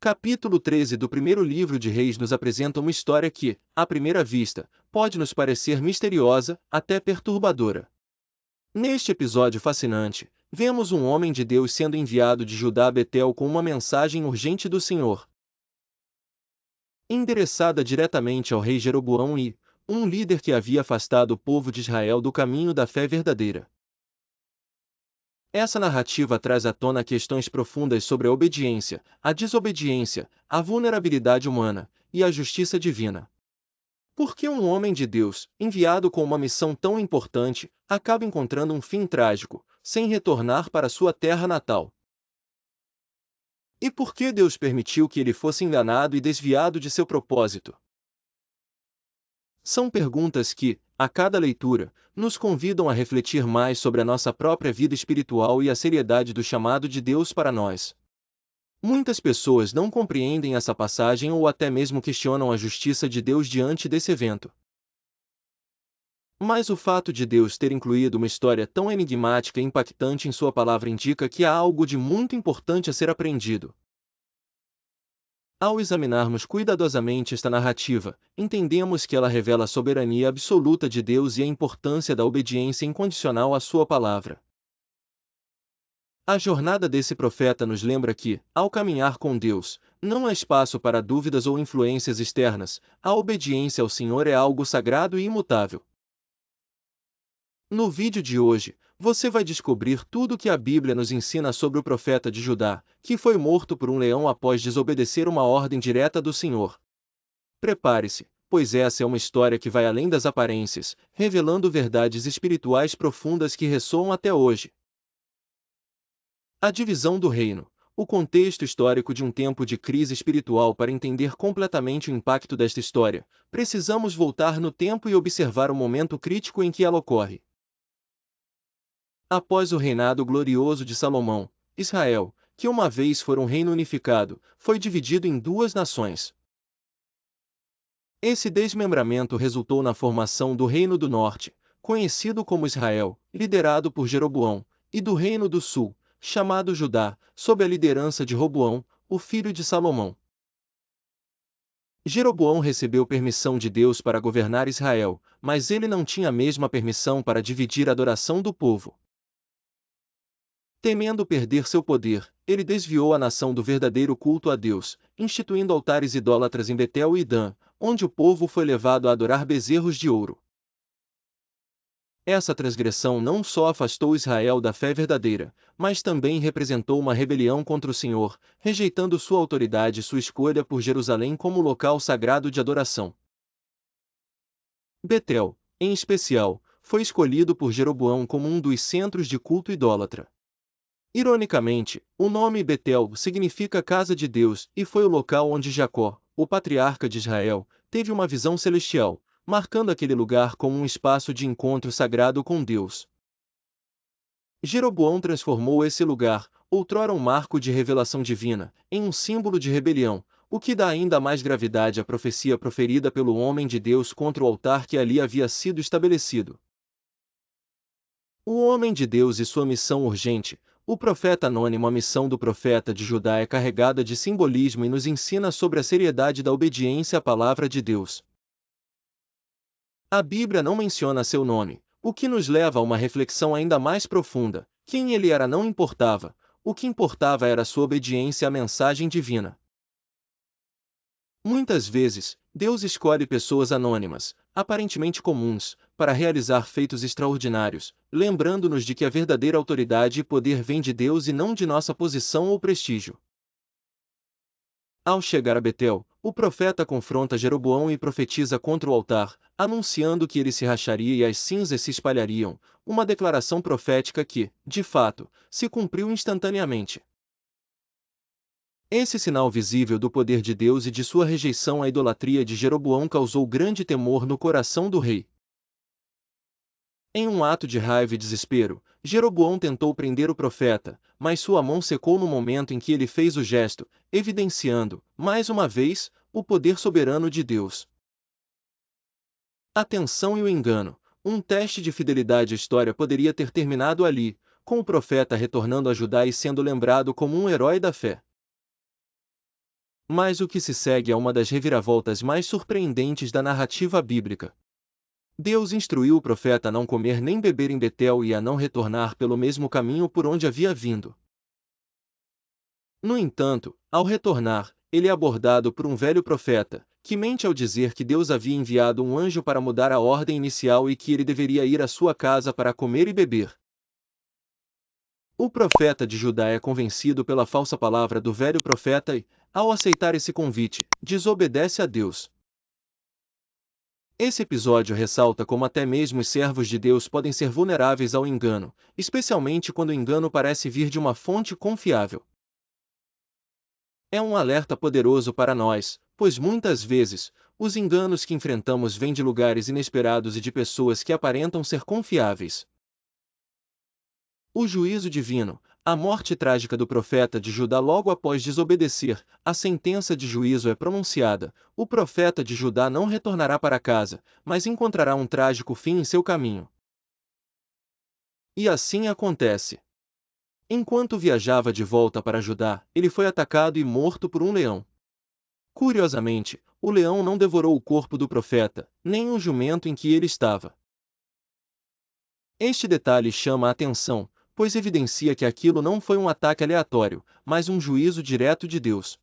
Capítulo 13 do primeiro livro de Reis nos apresenta uma história que, à primeira vista, pode nos parecer misteriosa, até perturbadora. Neste episódio fascinante, vemos um homem de Deus sendo enviado de Judá a Betel com uma mensagem urgente do Senhor, endereçada diretamente ao rei Jeroboão e, um líder que havia afastado o povo de Israel do caminho da fé verdadeira. Essa narrativa traz à tona questões profundas sobre a obediência, a desobediência, a vulnerabilidade humana e a justiça divina. Por que um homem de Deus, enviado com uma missão tão importante, acaba encontrando um fim trágico, sem retornar para sua terra natal? E por que Deus permitiu que ele fosse enganado e desviado de seu propósito? São perguntas que, a cada leitura, nos convidam a refletir mais sobre a nossa própria vida espiritual e a seriedade do chamado de Deus para nós. Muitas pessoas não compreendem essa passagem ou até mesmo questionam a justiça de Deus diante desse evento. Mas o fato de Deus ter incluído uma história tão enigmática e impactante em sua palavra indica que há algo de muito importante a ser aprendido. Ao examinarmos cuidadosamente esta narrativa, entendemos que ela revela a soberania absoluta de Deus e a importância da obediência incondicional à sua palavra. A jornada desse profeta nos lembra que, ao caminhar com Deus, não há espaço para dúvidas ou influências externas, a obediência ao Senhor é algo sagrado e imutável. No vídeo de hoje, você vai descobrir tudo o que a Bíblia nos ensina sobre o profeta de Judá, que foi morto por um leão após desobedecer uma ordem direta do Senhor. Prepare-se, pois essa é uma história que vai além das aparências, revelando verdades espirituais profundas que ressoam até hoje. A divisão do reino. O contexto histórico de um tempo de crise espiritual. Para entender completamente o impacto desta história, precisamos voltar no tempo e observar o momento crítico em que ela ocorre. Após o reinado glorioso de Salomão, Israel, que uma vez fora um reino unificado, foi dividido em duas nações. Esse desmembramento resultou na formação do Reino do Norte, conhecido como Israel, liderado por Jeroboão, e do Reino do Sul, chamado Judá, sob a liderança de Roboão, o filho de Salomão. Jeroboão recebeu permissão de Deus para governar Israel, mas ele não tinha a mesma permissão para dividir a adoração do povo. Temendo perder seu poder, ele desviou a nação do verdadeiro culto a Deus, instituindo altares idólatras em Betel e Dan, onde o povo foi levado a adorar bezerros de ouro. Essa transgressão não só afastou Israel da fé verdadeira, mas também representou uma rebelião contra o Senhor, rejeitando sua autoridade e sua escolha por Jerusalém como local sagrado de adoração. Betel, em especial, foi escolhido por Jeroboão como um dos centros de culto idólatra. Ironicamente, o nome Betel significa casa de Deus e foi o local onde Jacó, o patriarca de Israel, teve uma visão celestial, marcando aquele lugar como um espaço de encontro sagrado com Deus. Jeroboão transformou esse lugar, outrora um marco de revelação divina, em um símbolo de rebelião, o que dá ainda mais gravidade à profecia proferida pelo homem de Deus contra o altar que ali havia sido estabelecido. O homem de Deus e sua missão urgente. O profeta anônimo. A missão do profeta de Judá é carregada de simbolismo e nos ensina sobre a seriedade da obediência à palavra de Deus. A Bíblia não menciona seu nome, o que nos leva a uma reflexão ainda mais profunda. Quem ele era não importava, o que importava era sua obediência à mensagem divina. Muitas vezes, Deus escolhe pessoas anônimas, aparentemente comuns, para realizar feitos extraordinários, lembrando-nos de que a verdadeira autoridade e poder vem de Deus e não de nossa posição ou prestígio. Ao chegar a Betel, o profeta confronta Jeroboão e profetiza contra o altar, anunciando que ele se racharia e as cinzas se espalhariam, uma declaração profética que, de fato, se cumpriu instantaneamente. Esse sinal visível do poder de Deus e de sua rejeição à idolatria de Jeroboão causou grande temor no coração do rei. Em um ato de raiva e desespero, Jeroboão tentou prender o profeta, mas sua mão secou no momento em que ele fez o gesto, evidenciando, mais uma vez, o poder soberano de Deus. A tensão e o engano. Um teste de fidelidade. A história poderia ter terminado ali, com o profeta retornando a Judá e sendo lembrado como um herói da fé. Mas o que se segue é uma das reviravoltas mais surpreendentes da narrativa bíblica. Deus instruiu o profeta a não comer nem beber em Betel e a não retornar pelo mesmo caminho por onde havia vindo. No entanto, ao retornar, ele é abordado por um velho profeta, que mente ao dizer que Deus havia enviado um anjo para mudar a ordem inicial e que ele deveria ir à sua casa para comer e beber. O profeta de Judá é convencido pela falsa palavra do velho profeta e, ao aceitar esse convite, desobedece a Deus. Esse episódio ressalta como até mesmo os servos de Deus podem ser vulneráveis ao engano, especialmente quando o engano parece vir de uma fonte confiável. É um alerta poderoso para nós, pois muitas vezes, os enganos que enfrentamos vêm de lugares inesperados e de pessoas que aparentam ser confiáveis. O juízo divino, a morte trágica do profeta de Judá logo após desobedecer, a sentença de juízo é pronunciada, o profeta de Judá não retornará para casa, mas encontrará um trágico fim em seu caminho. E assim acontece. Enquanto viajava de volta para Judá, ele foi atacado e morto por um leão. Curiosamente, o leão não devorou o corpo do profeta, nem o jumento em que ele estava. Este detalhe chama a atenção, pois evidencia que aquilo não foi um ataque aleatório, mas um juízo direto de Deus.